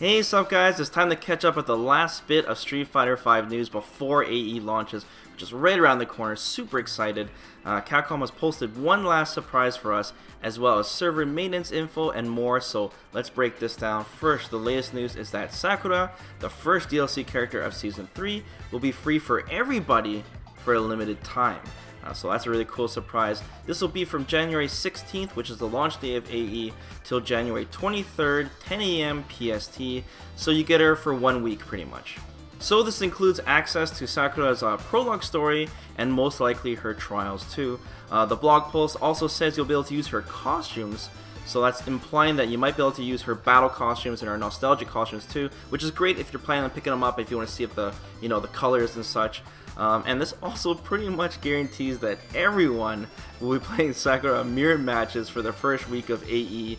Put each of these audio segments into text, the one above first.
Hey, sup guys, it's time to catch up with the last bit of Street Fighter V news before AE launches, which is right around the corner. Super excited. Capcom has posted one last surprise for us, as well as server maintenance info and more, so let's break this down. First, the latest news is that Sakura, the first DLC character of Season 3, will be free for everybody for a limited time. So that's a really cool surprise. This will be from January 16th, which is the launch day of AE, till January 23rd, 10 AM PST, so you get her for 1 week pretty much. So this includes access to Sakura's prologue story, and most likely her trials too. The blog post also says you'll be able to use her costumes, so that's implying that you might be able to use her battle costumes and her nostalgic costumes too, which is great if you're planning on picking them up, if you want to see if the the colors and such. And this also pretty much guarantees that everyone will be playing Sakura mirror matches for the first week of AE,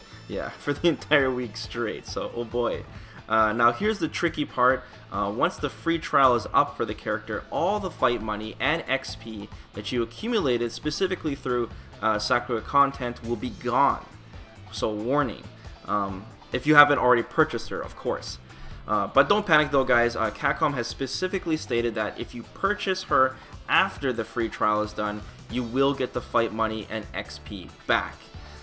for the entire week straight, so oh boy. Now here's the tricky part. Once the free trial is up for the character, all the fight money and XP that you accumulated specifically through Sakura content will be gone. So warning, if you haven't already purchased her, of course. But don't panic though guys, Capcom has specifically stated that if you purchase her after the free trial is done, you will get the fight money and XP back.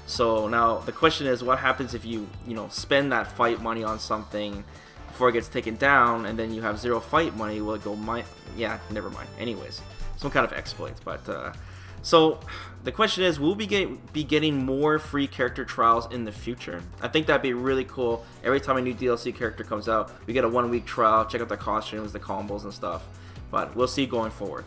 So now the question is, what happens if you spend that fight money on something before it gets taken down and then you have zero fight money? Will it go never mind. Anyways, some kind of exploit. But so the question is, will we be getting more free character trials in the future? I think that'd be really cool. Every time a new DLC character comes out, we get a 1 week trial, check out the costumes, the combos and stuff. But we'll see going forward.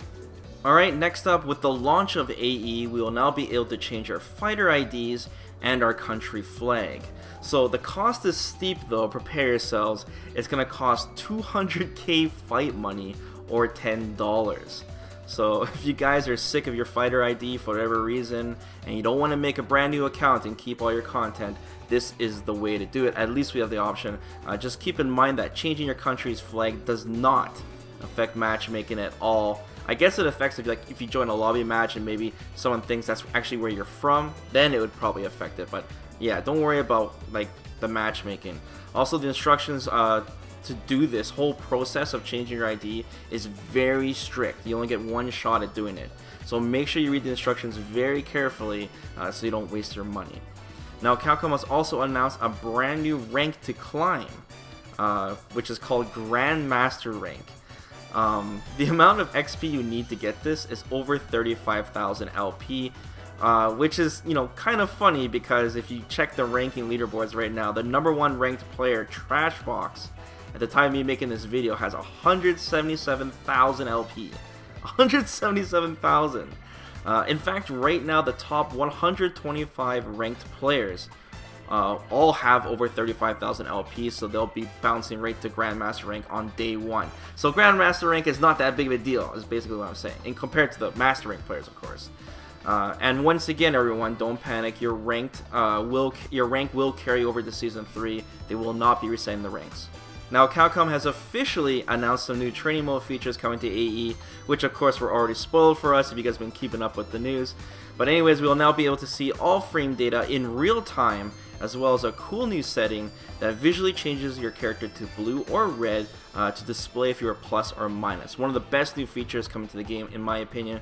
Alright, next up, with the launch of AE, we will now be able to change our fighter IDs and our country flag. So the cost is steep though, prepare yourselves. It's going to cost 200k fight money or $10. So if you guys are sick of your fighter ID for whatever reason, and you don't want to make a brand new account and keep all your content, this is the way to do it. At least we have the option. Just keep in mind that changing your country's flag does not affect matchmaking at all. I guess it affects if you join a lobby match and maybe someone thinks that's actually where you're from, then it would probably affect it. But yeah, don't worry about the matchmaking. Also, the instructions to do this whole process of changing your ID is very strict. You only get one shot at doing it. So make sure you read the instructions very carefully so you don't waste your money. Now Capcom has also announced a brand new rank to climb, which is called Grandmaster rank. The amount of XP you need to get this is over 35,000 LP, which is, kind of funny because if you check the ranking leaderboards right now, the #1 ranked player, Trashbox, at the time of me making this video, has 177,000 LP. 177,000! In fact, right now, the top 125 ranked players all have over 35,000 LP, so they'll be bouncing right to Grandmaster rank on day 1. So Grandmaster rank is not that big of a deal, is basically what I'm saying, and compared to the Master rank players, of course. And once again, everyone, don't panic. Your rank will carry over to Season 3. They will not be resetting the ranks. Now, Capcom has officially announced some new training mode features coming to AE, which of course were already spoiled for us if you guys have been keeping up with the news. But anyways, we will now be able to see all frame data in real time, as well as a cool new setting that visually changes your character to blue or red to display if you're plus or minus. One of the best new features coming to the game, in my opinion.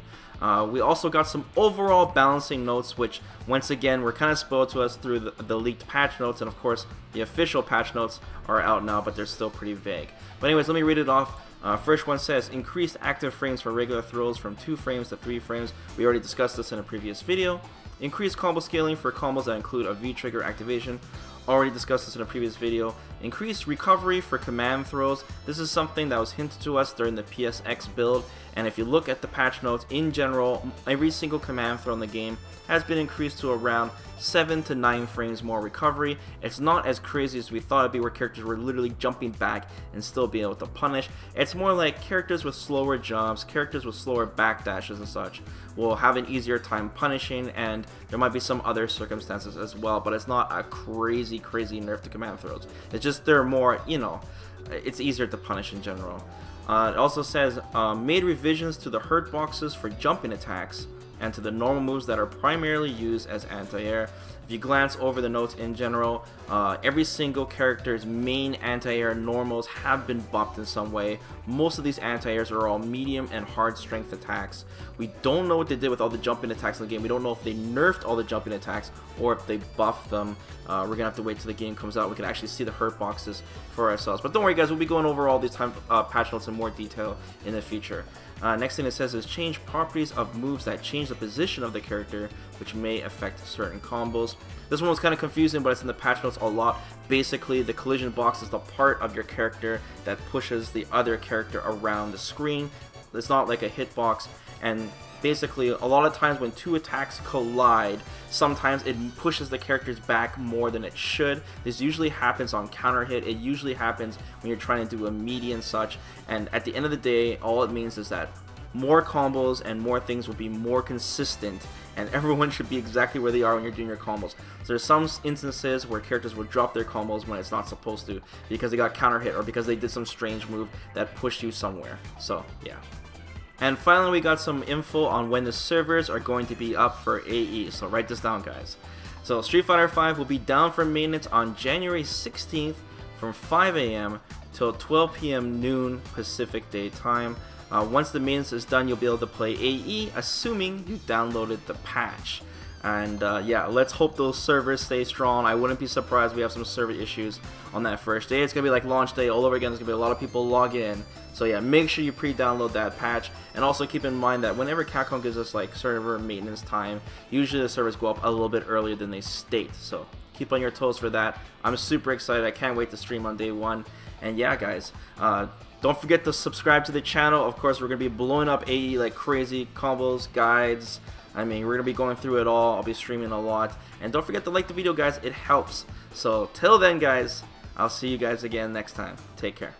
We also got some overall balancing notes, which once again were kind of spoiled to us through the leaked patch notes, and of course the official patch notes are out now, but they're still pretty vague. But anyways, let me read it off. First one says, increased active frames for regular throws from 2 frames to 3 frames. We already discussed this in a previous video. Increased combo scaling for combos that include a V-trigger activation. Already discussed this in a previous video. Increased recovery for command throws. This is something that was hinted to us during the PSX build, and if you look at the patch notes, in general, every single command throw in the game has been increased to around 7 to 9 frames more recovery. It's not as crazy as we thought it'd be, where characters were literally jumping back and still being able to punish. It's more like characters with slower jumps, characters with slower backdashes and such will have an easier time punishing, and there might be some other circumstances as well, but it's not a crazy nerf to command throws. It's just they're more, it's easier to punish in general. It also says, made revisions to the hurt boxes for jumping attacks. and to the normal moves that are primarily used as anti-air. If you glance over the notes in general, every single character's main anti-air normals have been buffed in some way. Most of these anti-airs are all medium and hard strength attacks. We don't know what they did with all the jumping attacks in the game. We don't know if they nerfed all the jumping attacks or if they buffed them. We're going to have to wait till the game comes out. We can actually see the hurt boxes for ourselves. But don't worry guys, we'll be going over all these patch notes in more detail in the future. Next thing it says is change properties of moves that change the position of the character, which may affect certain combos. This one was kind of confusing, but it's in the patch notes a lot. Basically, the collision box is the part of your character that pushes the other character around the screen. It's not like a hitbox, and basically a lot of times when two attacks collide, sometimes it pushes the characters back more than it should. This usually happens on counter hit. It usually happens when you're trying to do a melee and such, and at the end of the day, all it means is that more combos and more things will be more consistent, and everyone should be exactly where they are when you're doing your combos. So there's some instances where characters will drop their combos when it's not supposed to because they got counter hit or because they did some strange move that pushed you somewhere. So yeah. And finally, we got some info on when the servers are going to be up for AE, so write this down guys. So Street Fighter V will be down for maintenance on January 16th from 5 AM till 12 PM noon Pacific Day time. Once the maintenance is done, you'll be able to play AE, assuming you downloaded the patch. And yeah, let's hope those servers stay strong. I wouldn't be surprised we have some server issues on that first day. It's going to be like launch day all over again. There's going to be a lot of people logging in. So yeah, make sure you pre-download that patch. And also keep in mind that whenever Capcom gives us like server maintenance time, usually the servers go up a little bit earlier than they state. So keep on your toes for that. I'm super excited. I can't wait to stream on day one. And yeah, guys, don't forget to subscribe to the channel. Of course, we're going to be blowing up AE like crazy. Combos, guides. I mean, we're going to be going through it all. I'll be streaming a lot. And don't forget to like the video, guys. It helps. So, till then, guys, I'll see you guys again next time. Take care.